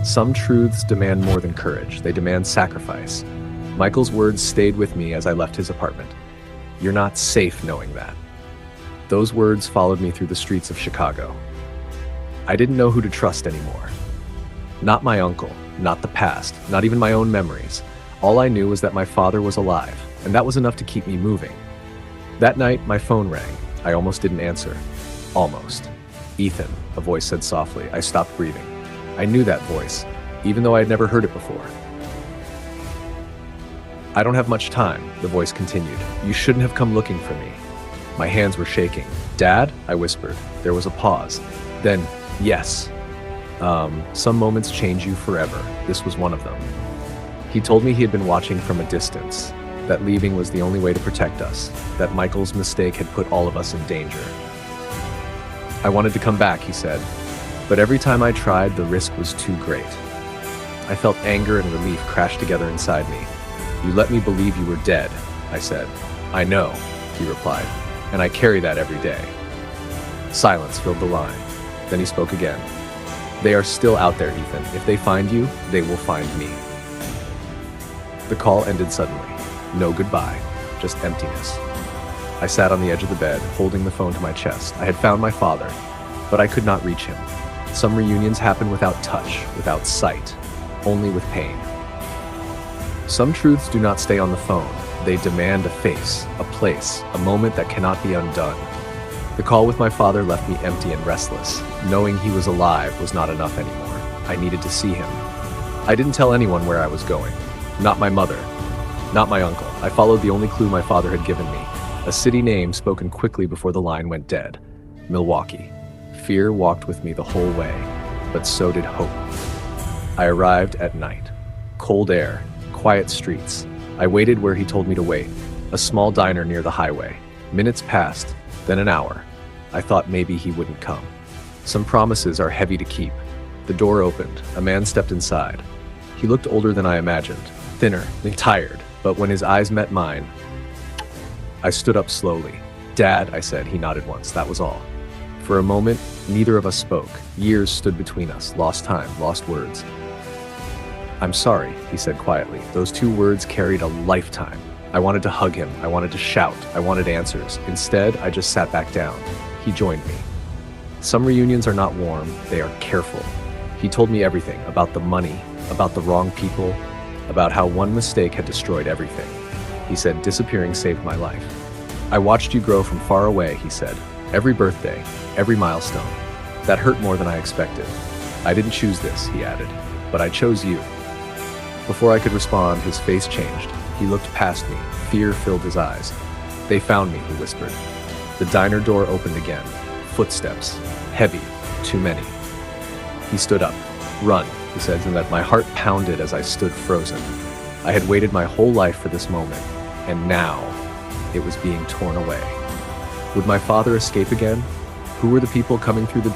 Some truths demand more than courage, they demand sacrifice. Michael's words stayed with me as I left his apartment. You're not safe knowing that. Those words followed me through the streets of Chicago. I didn't know who to trust anymore. Not my uncle, not the past, not even my own memories. All I knew was that my father was alive, and that was enough to keep me moving. That night, my phone rang. I almost didn't answer. Almost. Ethan, a voice said softly. I stopped breathing. I knew that voice, even though I had never heard it before. I don't have much time, the voice continued. You shouldn't have come looking for me. My hands were shaking. Dad? I whispered. There was a pause. Then, yes. Some moments change you forever. This was one of them. He told me he had been watching from a distance, that leaving was the only way to protect us, that Michael's mistake had put all of us in danger. I wanted to come back, he said, but every time I tried, the risk was too great. I felt anger and relief crash together inside me. You let me believe you were dead, I said. I know, he replied, and I carry that every day. Silence filled the line. Then he spoke again. They are still out there, Ethan. If they find you, they will find me. The call ended suddenly. No goodbye, just emptiness. I sat on the edge of the bed, holding the phone to my chest. I had found my father, but I could not reach him. Some reunions happen without touch, without sight, only with pain. Some truths do not stay on the phone. They demand a face, a place, a moment that cannot be undone. The call with my father left me empty and restless. Knowing he was alive was not enough anymore. I needed to see him. I didn't tell anyone where I was going. Not my mother. Not my uncle. I followed the only clue my father had given me. A city name spoken quickly before the line went dead. Milwaukee. Fear walked with me the whole way, but so did hope. I arrived at night. Cold air, quiet streets. I waited where he told me to wait. A small diner near the highway. Minutes passed, then an hour. I thought maybe he wouldn't come. Some promises are heavy to keep. The door opened. A man stepped inside. He looked older than I imagined, thinner and tired, but when his eyes met mine, I stood up slowly. Dad, I said. He nodded once. That was all. For a moment, neither of us spoke. Years stood between us. Lost time, lost words. I'm sorry, he said quietly. Those two words carried a lifetime. I wanted to hug him. I wanted to shout. I wanted answers. Instead, I just sat back down. He joined me. Some reunions are not warm. They are careful. He told me everything about the money, about the wrong people, about how one mistake had destroyed everything. He said, disappearing saved my life. I watched you grow from far away, he said. Every birthday, every milestone. That hurt more than I expected. I didn't choose this, he added, but I chose you. Before I could respond, his face changed. He looked past me. Fear filled his eyes. They found me, he whispered. The diner door opened again. Footsteps. Heavy. Too many. He stood up. Run, he said, and that my heart pounded as I stood frozen. I had waited my whole life for this moment, and now it was being torn away. Would my father escape again? Who were the people coming through the